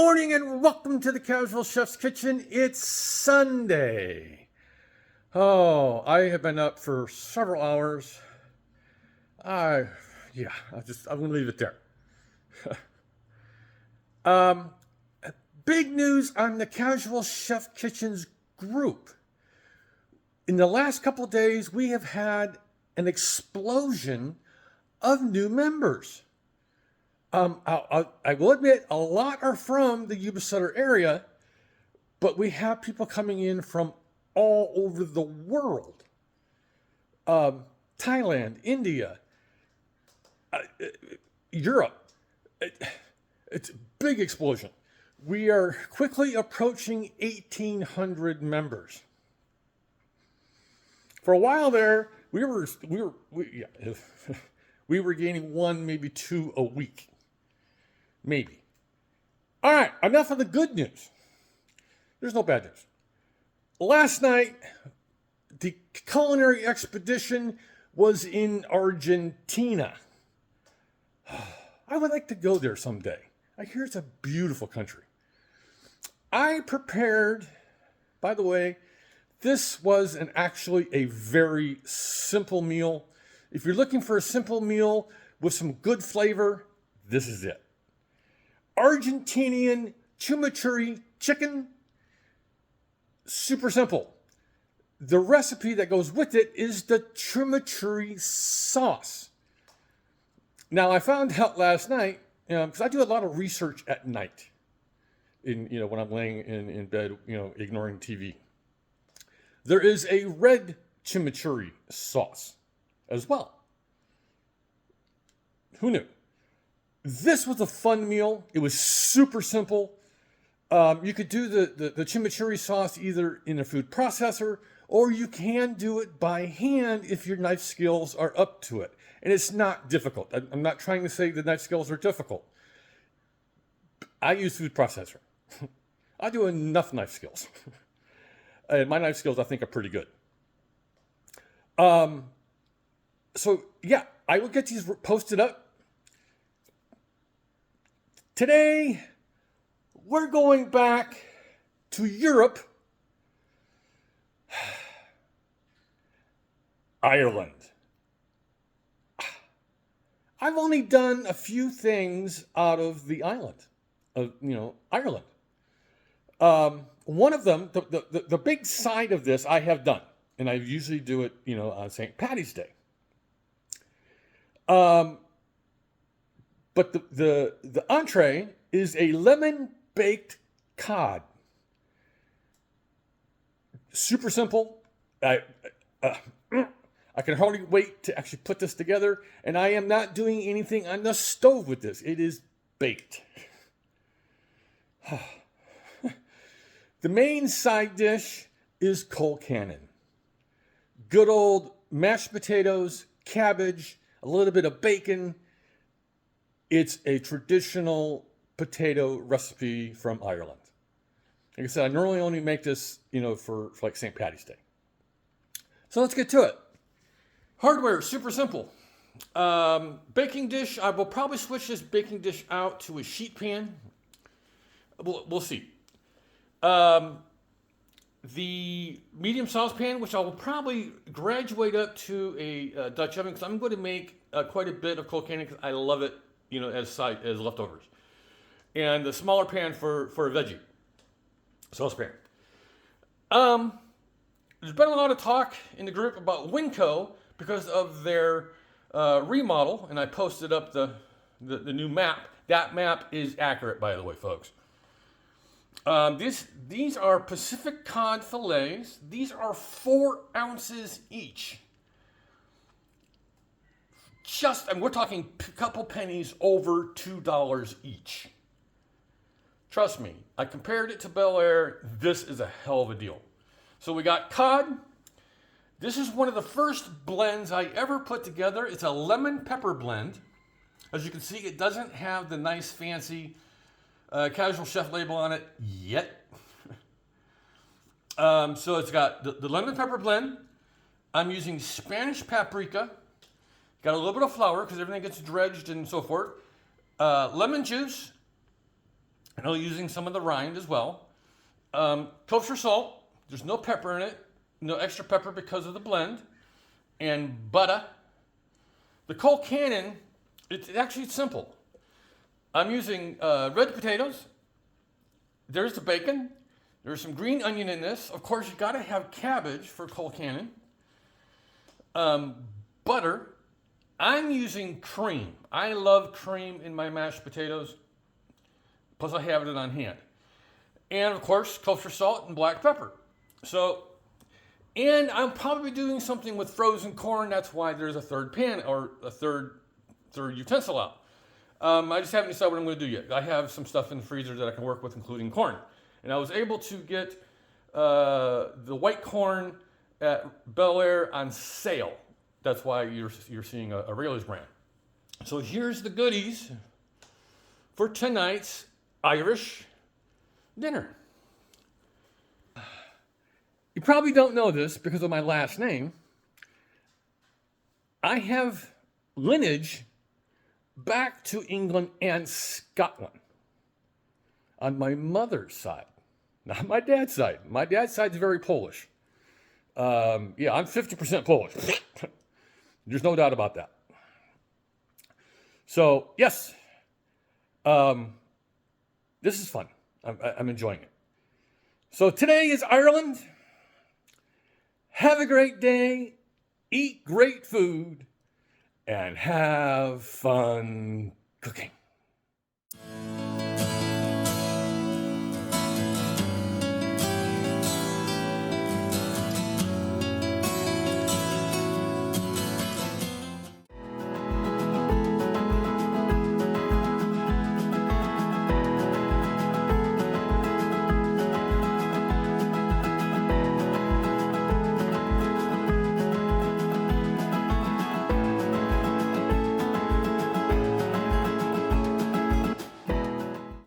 morning and welcome to the Casual Chef's Kitchen. It's Sunday. Oh, I have been up for several hours. I'm gonna leave it there. um, Big news on the Casual Chef Kitchen's group. In the last couple of days, we have had an explosion of new members. I will admit, a lot are from the Yuba Sutter area, but we have people coming in from all over the world. Thailand, India, Europe. It's a big explosion. We are quickly approaching 1,800 members. For a while there, we were gaining one, maybe two a week. Maybe. All right, enough of the good news. There's no bad news. Last night, the Culinary Expedition was in Argentina. I would like to go there someday. I hear it's a beautiful country. I prepared, by the way, this was actually a very simple meal. If you're looking for a simple meal with some good flavor, this is it. Argentinian chimichurri chicken. Super simple. The recipe that goes with it is the chimichurri sauce. Now, I found out last night, because I do a lot of research at night, when I'm laying in bed, ignoring TV. There is a red chimichurri sauce as well. Who knew? This was a fun meal. It was super simple. You could do the chimichurri sauce either in a food processor, or you can do it by hand if your knife skills are up to it. And it's not difficult. I'm not trying to say the knife skills are difficult. I use food processor. I do enough knife skills. And my knife skills, I think, are pretty good. So yeah, I will get these posted up. Today, we're going back to Europe, Ireland. I've only done a few things out of the island of, Ireland. One of them, the big side of this I have done, and I usually do it, on St. Paddy's Day. But the entree is a lemon baked cod. Super simple. I can hardly wait to actually put this together, and I am not doing anything on the stove with this. It is baked. The main side dish is Colcannon. Good old mashed potatoes, cabbage, a little bit of bacon. It's a traditional potato recipe from Ireland. Like I said, I normally only make this, for like St. Paddy's Day. So let's get to it. Hardware, super simple. Baking dish, I will probably switch this baking dish out to a sheet pan. We'll see. The medium saucepan, which I will probably graduate up to a Dutch oven, because I'm going to make quite a bit of Colcannon because I love it, as leftovers. And the smaller pan for a veggie saucepan. There's been a lot of talk in the group about Winco because of their remodel, and I posted up the new map. That map is accurate, by the way, folks. These are Pacific cod fillets. These are 4 ounces each. And we're talking a couple pennies over $2 each. Trust me, I compared it to Bel Air. This is a hell of a deal. So we got cod. This is one of the first blends I ever put together. It's a lemon pepper blend. As you can see, it doesn't have the nice fancy casual chef label on it yet. So it's got the lemon pepper blend. I'm using Spanish paprika. Got a little bit of flour because everything gets dredged and so forth. Lemon juice, And I'm using some of the rind as well. Kosher salt. There's no pepper in it. No extra pepper because of the blend. And butter. The Colcannon, it's actually simple. I'm using red potatoes. There's the bacon. There's some green onion in this. Of course, you got to have cabbage for Colcannon. Butter. I'm using cream. I love cream in my mashed potatoes. Plus, I have it on hand. And of course, kosher salt and black pepper. So, and I'm probably doing something with frozen corn. That's why there's a third pan or a third utensil out. I just haven't decided what I'm going to do yet. I have some stuff in the freezer that I can work with, including corn. And I was able to get the white corn at Bel Air on sale. That's why you're seeing a Rayleigh's brand. So here's the goodies for tonight's Irish dinner. You probably don't know this because of my last name. I have lineage back to England and Scotland on my mother's side, not my dad's side. My dad's side's very Polish. I'm 50% Polish. There's no doubt about that. So, yes, this is fun. I'm enjoying it. So today is Ireland. Have a great day, eat great food, and have fun cooking.